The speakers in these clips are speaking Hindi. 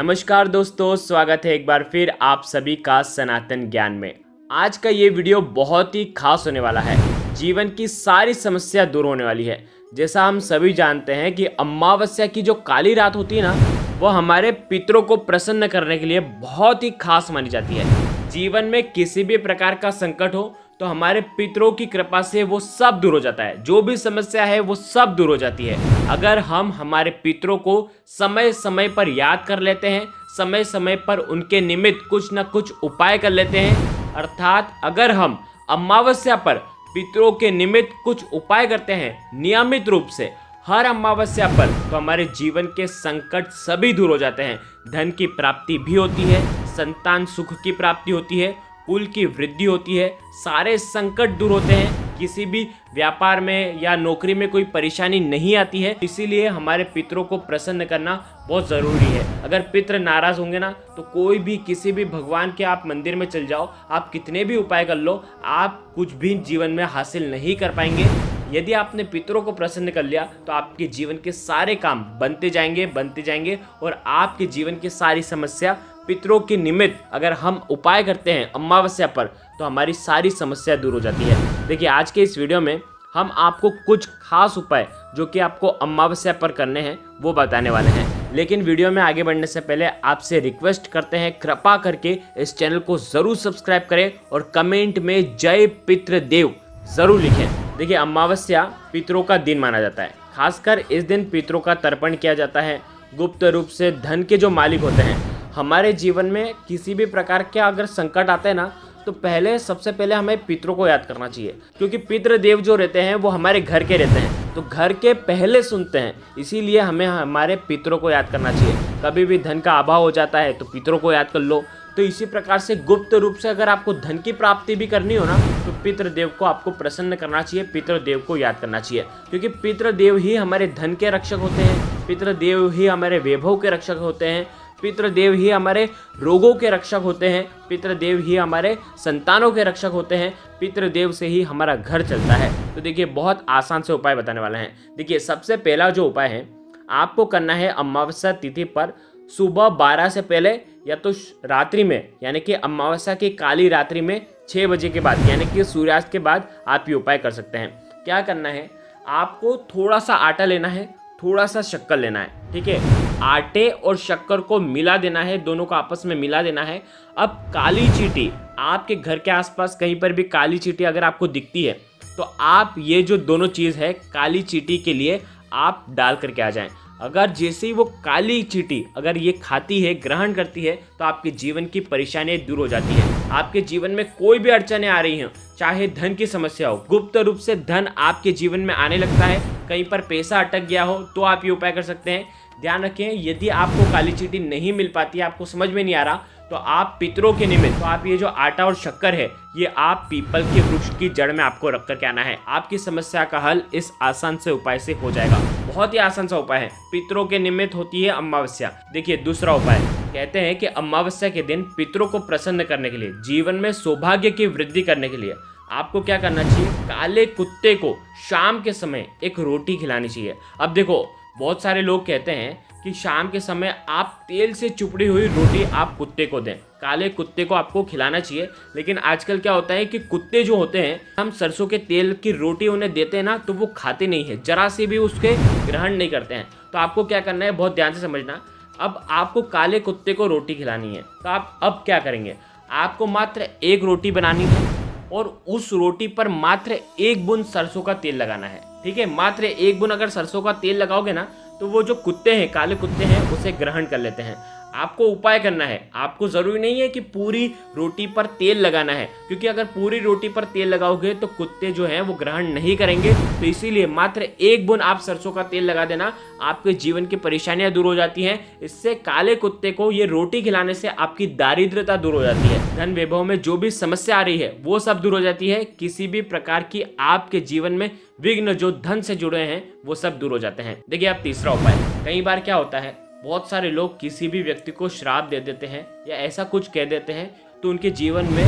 नमस्कार दोस्तों, स्वागत है एक बार फिर आप सभी का सनातन ज्ञान में। आज का ये वीडियो बहुत ही खास होने वाला है। जीवन की सारी समस्या दूर होने वाली है। जैसा हम सभी जानते हैं कि अमावस्या की जो काली रात होती है ना, वो हमारे पितरों को प्रसन्न करने के लिए बहुत ही खास मानी जाती है। जीवन में किसी भी प्रकार का संकट हो तो हमारे पितरों की कृपा से वो सब दूर हो जाता है। जो भी समस्या है वो सब दूर हो जाती है अगर हम हमारे पितरों को समय समय पर याद कर लेते हैं, समय समय पर उनके निमित्त कुछ ना कुछ उपाय कर लेते हैं। अर्थात अगर हम अमावस्या पर पितरों के निमित्त कुछ उपाय करते हैं नियमित रूप से हर अमावस्या पर, तो हमारे जीवन के संकट सभी दूर हो जाते हैं। धन की प्राप्ति भी होती है, संतान सुख की प्राप्ति होती है, कुल की वृद्धि होती है, सारे संकट दूर होते हैं, किसी भी व्यापार में या नौकरी में कोई परेशानी नहीं आती है। इसीलिए हमारे पितरों को प्रसन्न करना बहुत ज़रूरी है। अगर पितर नाराज़ होंगे ना, तो कोई भी किसी भी भगवान के आप मंदिर में चल जाओ, आप कितने भी उपाय कर लो, आप कुछ भी जीवन में हासिल नहीं कर पाएंगे। यदि आपने पितरों को प्रसन्न कर लिया तो आपके जीवन के सारे काम बनते जाएंगे और आपके जीवन की सारी समस्या पितरों के निमित्त अगर हम उपाय करते हैं अमावस्या पर, तो हमारी सारी समस्या दूर हो जाती है। देखिए, आज के इस वीडियो में हम आपको कुछ खास उपाय जो कि आपको अमावस्या पर करने हैं वो बताने वाले हैं। लेकिन वीडियो में आगे बढ़ने से पहले आपसे रिक्वेस्ट करते हैं, कृपा करके इस चैनल को ज़रूर सब्सक्राइब करें और कमेंट में जय पितृदेव ज़रूर लिखें। देखिए, अमावस्या पितरों का दिन माना जाता है। खासकर इस दिन पितरों का तर्पण किया जाता है। गुप्त रूप से धन के जो मालिक होते हैं, हमारे जीवन में किसी भी प्रकार के अगर संकट आते हैं ना, तो सबसे पहले हमें पितरों को याद करना चाहिए, क्योंकि पितृदेव जो रहते हैं वो हमारे घर के रहते हैं, तो घर के पहले सुनते हैं। इसीलिए हमें हमारे पितरों को याद करना चाहिए। कभी भी धन का अभाव हो जाता है तो पितरों को याद कर लो। तो इसी प्रकार से गुप्त रूप से अगर आपको धन की प्राप्ति भी करनी हो ना, तो पितृदेव को आपको प्रसन्न करना चाहिए, पितृदेव को याद करना चाहिए, क्योंकि पितृदेव ही हमारे धन के रक्षक होते हैं, पितृदेव ही हमारे वैभव के रक्षक होते हैं, पितृदेव ही हमारे रोगों के रक्षक होते हैं, पितृदेव ही हमारे संतानों के रक्षक होते हैं, पितृदेव से ही हमारा घर चलता है। तो देखिए, बहुत आसान से उपाय बताने वाले हैं। देखिए, सबसे पहला जो उपाय है आपको करना है, अमावस्या तिथि पर सुबह 12 से पहले या तो रात्रि में, यानी कि अमावस्या की काली रात्रि में 6 बजे के बाद, यानी कि सूर्यास्त के बाद आप ये उपाय कर सकते हैं। क्या करना है, आपको थोड़ा सा आटा लेना है, थोड़ा सा शक्कर लेना है, ठीक है। आटे और शक्कर को मिला देना है, दोनों को आपस में मिला देना है। अब काली चींटी, आपके घर के आसपास कहीं पर भी काली चींटी अगर आपको दिखती है, तो आप ये जो दोनों चीज़ है काली चींटी के लिए आप डाल करके आ जाएं। अगर जैसे ही वो काली चींटी अगर ये खाती है, ग्रहण करती है, तो आपके जीवन की परेशानियां दूर हो जाती है। आपके जीवन में कोई भी अड़चनें आ रही हैं, चाहे धन की समस्या हो, गुप्त रूप से धन आपके जीवन में आने लगता है, कहीं पर पैसा अटक गया हो, तो आप ये उपाय कर सकते हैं। ध्यान रखें, यदि आपको काली चींटी नहीं मिल पाती, आपको समझ में नहीं आ रहा, तो आप पितरों के निमित्त तो आप ये जो आटा और शक्कर है, ये आप पीपल के वृक्ष की जड़ में आपको रख करके आना है। आपकी समस्या का हल इस आसान से उपाय से हो जाएगा। बहुत ही आसान सा उपाय है। पितरों के निमित्त होती है अमावस्या। देखिए, दूसरा उपाय कहते हैं कि अमावस्या के दिन पितरों को प्रसन्न करने के लिए, जीवन में सौभाग्य की वृद्धि करने के लिए आपको क्या करना चाहिए, काले कुत्ते को शाम के समय एक रोटी खिलानी चाहिए। अब देखो, बहुत सारे लोग कहते हैं कि शाम के समय आप तेल से चुपड़ी हुई रोटी आप कुत्ते को दें, काले कुत्ते को आपको खिलाना चाहिए। लेकिन आजकल क्या होता है कि कुत्ते जो होते हैं, हम सरसों के तेल की रोटी उन्हें देते हैं ना, तो वो खाते नहीं है, जरा से भी उसके ग्रहण नहीं करते हैं। तो आपको क्या करना है, बहुत ध्यान से समझना। अब आपको काले कुत्ते को रोटी खिलानी है, तो आप अब क्या करेंगे, आपको मात्र एक रोटी बनानी है और उस रोटी पर मात्र 1 बूंद सरसों का तेल लगाना है, ठीक है। मात्र 1 बूंद अगर सरसों का तेल लगाओगे ना, तो वो जो कुत्ते हैं, काले कुत्ते हैं, उसे ग्रहण कर लेते हैं। आपको उपाय करना है, आपको ज़रूरी नहीं है कि पूरी रोटी पर तेल लगाना है, क्योंकि अगर पूरी रोटी पर तेल लगाओगे तो कुत्ते जो हैं वो ग्रहण नहीं करेंगे। तो इसीलिए मात्र 1 बूंद आप सरसों का तेल लगा देना, आपके जीवन की परेशानियां दूर हो जाती हैं। इससे काले कुत्ते को ये रोटी खिलाने से आपकी दारिद्रता दूर हो जाती है, धन वैभव में जो भी समस्या आ रही है वो सब दूर हो जाती है। किसी भी प्रकार की आपके जीवन में विघ्न जो धन से जुड़े हैं वो सब दूर हो जाते हैं। देखिए, अब तीसरा उपाय, कई बार क्या होता है, बहुत सारे लोग किसी भी व्यक्ति को श्राप दे देते हैं या ऐसा कुछ कह देते हैं, तो उनके जीवन में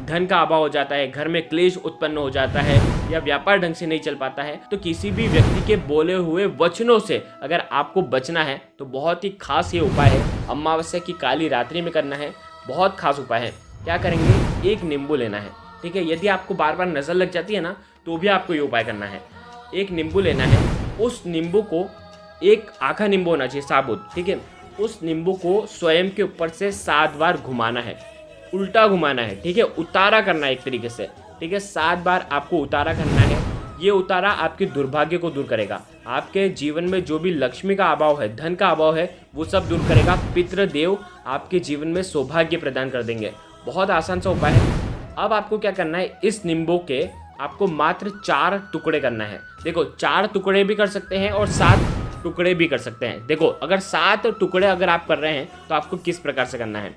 धन का अभाव हो जाता है, घर में क्लेश उत्पन्न हो जाता है या व्यापार ढंग से नहीं चल पाता है, तो किसी भी व्यक्ति के बोले हुए वचनों से अगर आपको बचना है तो बहुत ही खास ये उपाय है, अमावस्या की काली रात्रि में करना है। बहुत खास उपाय है। क्या करेंगे, एक नींबू लेना है, ठीक है। यदि आपको बार बार नज़र लग जाती है ना, तो भी आपको ये उपाय करना है। एक नींबू लेना है, उस नींबू को, एक आखा नींबू होना चाहिए साबुत, ठीक है। उस नींबू को स्वयं के ऊपर से 7 बार घुमाना है, उल्टा घुमाना है, ठीक है। उतारा करना है एक तरीके से, ठीक है। 7 बार आपको उतारा करना है। ये उतारा आपके दुर्भाग्य को दूर करेगा, आपके जीवन में जो भी लक्ष्मी का अभाव है, धन का अभाव है, वो सब दूर करेगा। पितृदेव आपके जीवन में सौभाग्य प्रदान कर देंगे। बहुत आसान सा उपाय है। अब आपको क्या करना है, इस नींबू के आपको मात्र 4 टुकड़े करना है। देखो 4 टुकड़े भी कर सकते हैं और 7 टुकड़े भी कर सकते हैं। देखो अगर 7 टुकड़े अगर आप कर रहे हैं तो आपको किस प्रकार से करना है,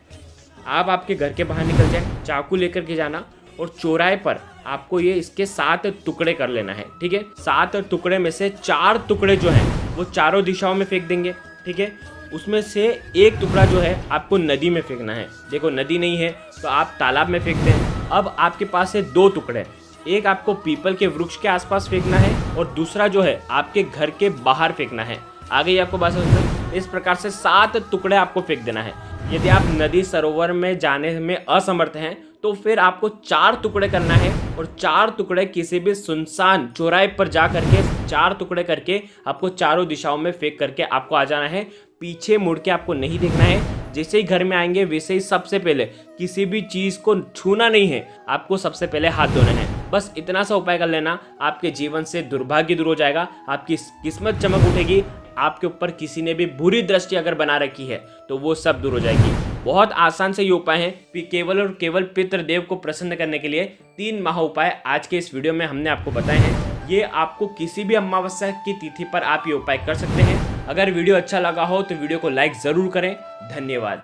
आप आपके घर के बाहर निकल जाए, चाकू लेकर के जाना और चौराहे पर आपको ये इसके 7 टुकड़े कर लेना है, ठीक है। 7 टुकड़े में से 4 टुकड़े जो हैं वो चारों दिशाओं में फेंक देंगे, ठीक है। उसमें से एक टुकड़ा जो है आपको नदी में फेंकना है। देखो नदी नहीं है तो आप तालाब में फेंक दें। अब आपके पास है 2 टुकड़े, एक आपको पीपल के वृक्ष के आसपास फेंकना है और दूसरा जो है आपके घर के बाहर फेंकना है। आ गई आपको बात समझ में? इस प्रकार से 7 टुकड़े आपको फेंक देना है। यदि आप नदी सरोवर में जाने में असमर्थ हैं तो फिर आपको 4 टुकड़े करना है और 4 टुकड़े किसी भी सुनसान चौराहे पर जा करके 4 टुकड़े करके आपको चारों दिशाओं में फेंक करके आपको आ जाना है। पीछे मुड़ के आपको नहीं देखना है। जैसे ही घर में आएंगे वैसे ही सबसे पहले किसी भी चीज़ को छूना नहीं है, आपको सबसे पहले हाथ धोने हैं। बस इतना सा उपाय कर लेना, आपके जीवन से दुर्भाग्य दूर हो जाएगा, आपकी किस्मत चमक उठेगी। आपके ऊपर किसी ने भी बुरी दृष्टि अगर बना रखी है तो वो सब दूर हो जाएगी। बहुत आसान से ये उपाय है। केवल और केवल पितृदेव को प्रसन्न करने के लिए 3 महा उपाय आज के इस वीडियो में हमने आपको बताए हैं। ये आपको किसी भी अमावस्या की तिथि पर आप ये उपाय कर सकते हैं। अगर वीडियो अच्छा लगा हो तो वीडियो को लाइक ज़रूर करें। धन्यवाद।